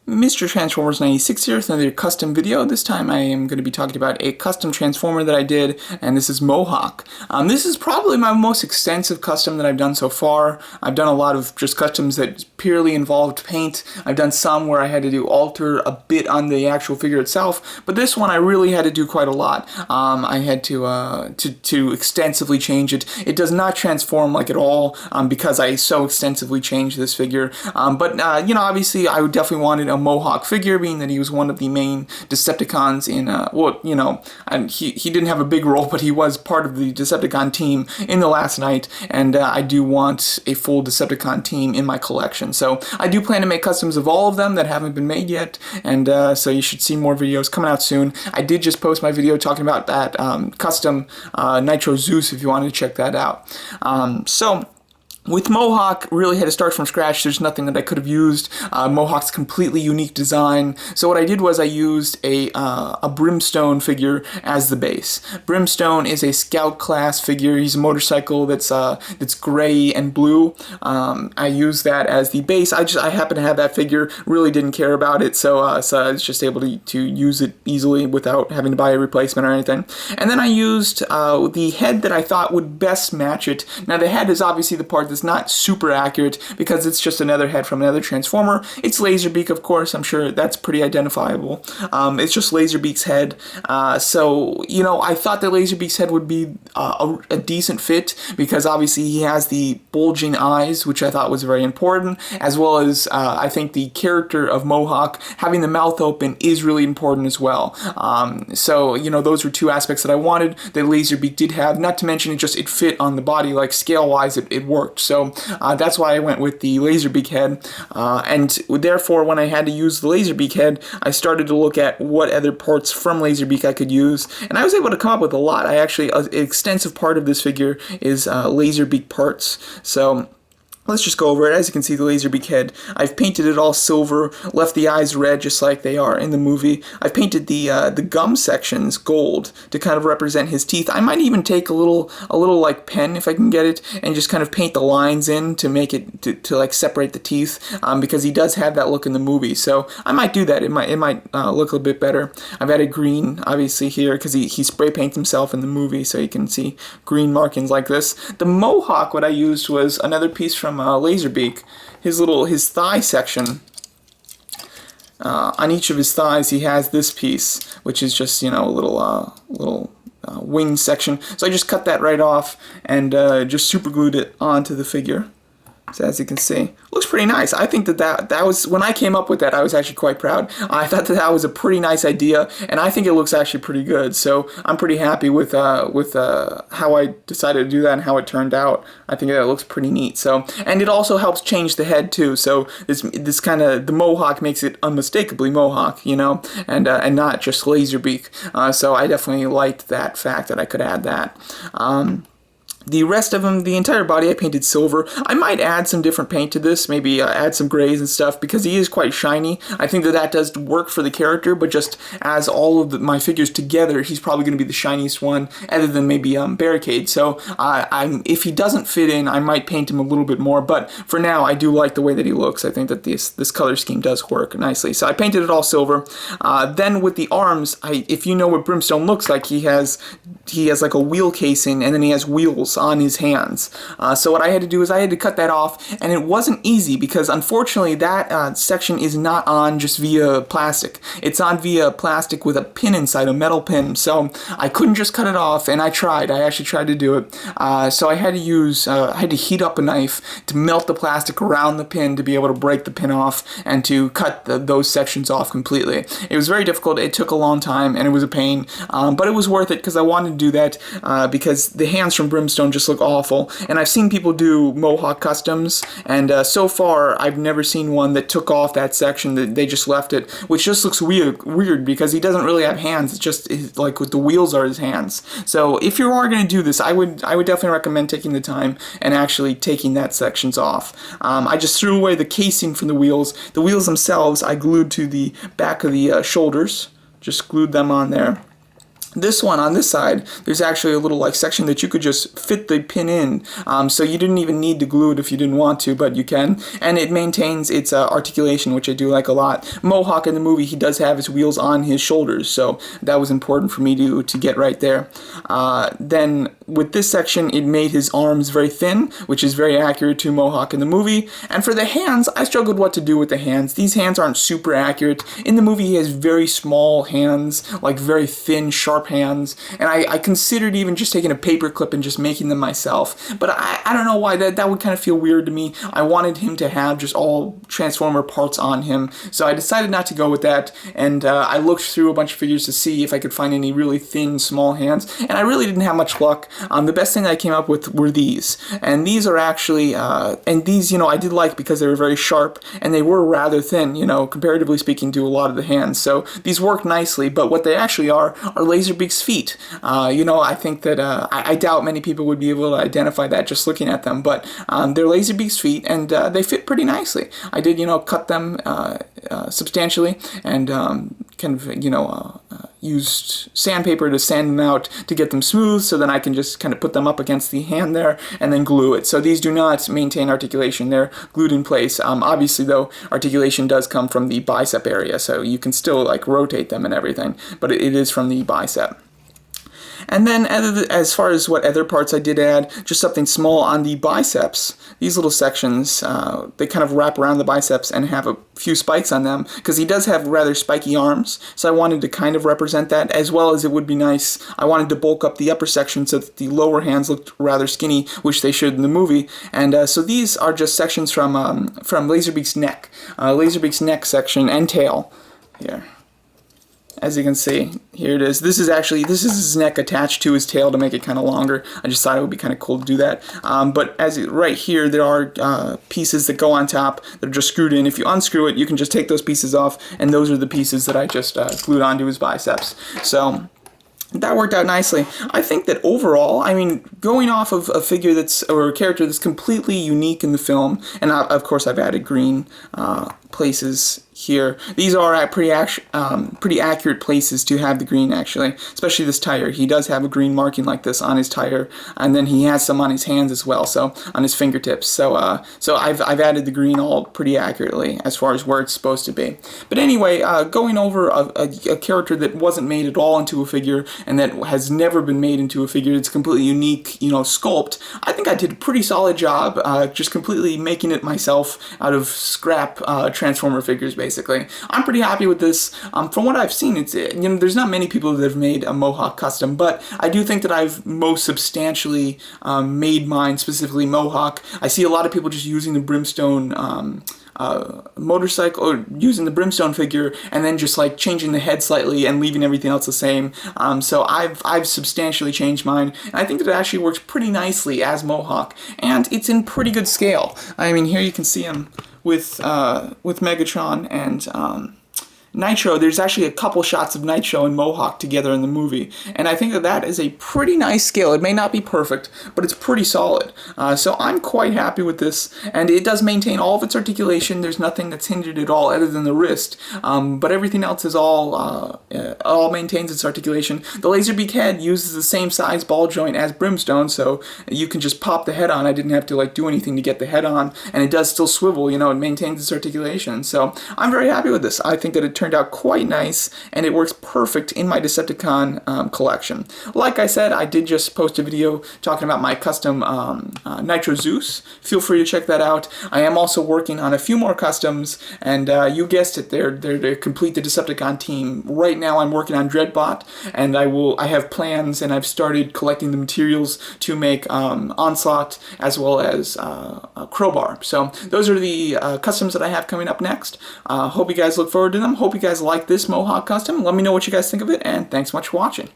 Mr. Transformers 96 here with another custom video. This time I am going to be talking about a custom transformer that I did, and this is Mohawk. This is probably my most extensive custom that I've done so far. I've done a lot of just customs that purely involved paint. I've done some where I had to alter a bit on the actual figure itself, but this one I really had to do quite a lot. I had to extensively change it. It does not transform like at all because I so extensively changed this figure. But you know, obviously I would definitely wanted a Mohawk figure, being that he was one of the main Decepticons in, well, you know, and he didn't have a big role, but he was part of the Decepticon team in The Last Knight, and I do want a full Decepticon team in my collection. So I do plan to make customs of all of them that haven't been made yet, and so you should see more videos coming out soon. I did just post my video talking about that custom Nitro Zeus if you wanted to check that out. With Mohawk, really had to start from scratch. There's nothing that I could have used. Mohawk's completely unique design. So what I did was I used a Brimstone figure as the base. Brimstone is a scout class figure. He's a motorcycle that's gray and blue. I used that as the base. I happen to have that figure. Really didn't care about it, so I was just able to use it easily without having to buy a replacement or anything. And then I used the head that I thought would best match it. Now the head is obviously the part that's not super accurate because it's just another head from another Transformer. It's Laserbeak, of course. I'm sure that's pretty identifiable. It's just Laserbeak's head. So, you know, I thought that Laserbeak's head would be a decent fit because obviously he has the bulging eyes, which I thought was very important, as well as I think the character of Mohawk having the mouth open is really important as well. So, you know, those were two aspects that I wanted that Laserbeak did have. Not to mention it fit on the body, like scale-wise, it worked. So that's why I went with the Laserbeak head, and therefore when I had to use the Laserbeak head, I started to look at what other parts from Laserbeak I could use, and I was able to come up with a lot. An extensive part of this figure is Laserbeak parts. So let's just go over it. As you can see, the Laserbeak head, I've painted it all silver, left the eyes red just like they are in the movie. I've painted the gum sections gold to kind of represent his teeth. I might even take a little like pen if I can get it and just kind of paint the lines in to make it to like separate the teeth, because he does have that look in the movie. So I might do that. It might look a little bit better. I've added green obviously here because he spray paints himself in the movie, so you can see green markings like this. The Mohawk, what I used was another piece from Laserbeak. His thigh section, on each of his thighs he has this piece, which is just, you know, a little wing section. So I just cut that right off and just super glued it onto the figure. So as you can see, looks pretty nice. I think that was, when I came up with that, I was actually quite proud. I thought that was a pretty nice idea, and I think it looks actually pretty good. So I'm pretty happy with how I decided to do that and how it turned out. I think that looks pretty neat. So, and it also helps change the head too. So this kind of, the Mohawk makes it unmistakably Mohawk, you know, and not just Laserbeak. So I definitely liked that fact that I could add that. The rest of him, the entire body, I painted silver. I might add some different paint to this, maybe add some grays and stuff, because he is quite shiny. I think that does work for the character, but just as all of my figures together, he's probably going to be the shiniest one, other than maybe Barricade. So if he doesn't fit in, I might paint him a little bit more, but for now, I do like the way that he looks. I think that this color scheme does work nicely. So I painted it all silver. Then with the arms, if you know what Brimstone looks like, he has like a wheel casing, and then he has wheels on his hands. So what I had to do is I had to cut that off, and it wasn't easy because unfortunately that section is not on just via plastic. It's on via plastic with a pin inside, a metal pin. So I couldn't just cut it off, and I actually tried to do it. So I had to heat up a knife to melt the plastic around the pin to be able to break the pin off and to cut those sections off completely. It was very difficult. It took a long time, and it was a pain, but it was worth it because I wanted to do that because the hands from Brimstone just look awful, and I've seen people do Mohawk customs, and so far I've never seen one that took off that section, that they just left it, which just looks weird because he doesn't really have hands. It's just like what the wheels are his hands. So if you are going to do this, I would definitely recommend taking the time and actually taking that sections off. I just threw away the casing from the wheels. The wheels themselves I glued to the back of the shoulders, just glued them on there. This one on this side, there's actually a little like section that you could just fit the pin in, so you didn't even need to glue it if you didn't want to, but you can. And it maintains its articulation, which I do like a lot. Mohawk in the movie, he does have his wheels on his shoulders, so that was important for me to get right there. Then with this section, it made his arms very thin, which is very accurate to Mohawk in the movie. And for the hands, I struggled what to do with the hands. These hands aren't super accurate. In the movie, he has very small hands, like very thin, sharp hands, and I considered even just taking a paper clip and just making them myself, but I don't know why, that would kind of feel weird to me. I wanted him to have just all Transformer parts on him, so I decided not to go with that, and I looked through a bunch of figures to see if I could find any really thin, small hands, and I really didn't have much luck. The best thing I came up with were these, and these are actually, and these, I did like because they were very sharp, and they were rather thin, comparatively speaking to a lot of the hands, so these work nicely, but what they actually are Laserbeak's feet. I think that I doubt many people would be able to identify that just looking at them, but they're Laserbeak's feet, and they fit pretty nicely. I did, cut them substantially, and kind of, used sandpaper to sand them out to get them smooth, so then I can just kind of put them up against the hand there and then glue it. So these do not maintain articulation, they're glued in place. Obviously though, articulation does come from the bicep area, so you can still like rotate them and everything, but it is from the bicep. And then as far as what other parts I did add, just something small on the biceps. These little sections, they kind of wrap around the biceps and have a few spikes on them, because he does have rather spiky arms, so I wanted to kind of represent that, as well as it would be nice. I wanted to bulk up the upper section so that the lower hands looked rather skinny, which they should in the movie. And so these are just sections from Laserbeak's neck. Laserbeak's neck section and tail. Here. As you can see, here it is. This is his neck attached to his tail to make it kind of longer. I just thought it would be kind of cool to do that. But right here, there are pieces that go on top that are just screwed in. If you unscrew it, you can just take those pieces off, and those are the pieces that I just glued onto his biceps. So that worked out nicely. I think that overall, going off of a figure or a character that's completely unique in the film, and of course I've added green places here. These are pretty accurate places to have the green, actually, especially this tire. He does have a green marking like this on his tire, and then he has some on his hands as well, so on his fingertips. So I've added the green all pretty accurately as far as where it's supposed to be. But anyway, going over a character that wasn't made at all into a figure and that has never been made into a figure, it's completely unique, sculpt. I think I did a pretty solid job, just completely making it myself out of scrap Transformer figures, basically. I'm pretty happy with this. From what I've seen, there's not many people that have made a Mohawk custom, but I do think that I've most substantially made mine, specifically Mohawk. I see a lot of people just using the Brimstone motorcycle, or using the Brimstone figure and then just like changing the head slightly and leaving everything else the same. So I've substantially changed mine, and I think that it actually works pretty nicely as Mohawk, and it's in pretty good scale. Here you can see him with Megatron and Nitro. There's actually a couple shots of Nitro and Mohawk together in the movie, and I think that is a pretty nice scale. It may not be perfect, but it's pretty solid. So I'm quite happy with this, and it does maintain all of its articulation. There's nothing that's hindered at all other than the wrist, but everything else is all maintains its articulation. The Laserbeak head uses the same size ball joint as Brimstone, so you can just pop the head on. I didn't have to like do anything to get the head on, and it does still swivel. It maintains its articulation. So I'm very happy with this. I think that it turned out quite nice, and it works perfect in my Decepticon collection. Like I said, I did just post a video talking about my custom Nitro Zeus. Feel free to check that out. I am also working on a few more customs, and you guessed it, they're to complete the Decepticon team. Right now I'm working on Dreadbot, and I have plans, and I've started collecting the materials to make Onslaught as well as Crowbar. So those are the customs that I have coming up next. Hope you guys look forward to them. Hope you guys like this Mohawk custom. Let me know what you guys think of it, and thanks so much for watching.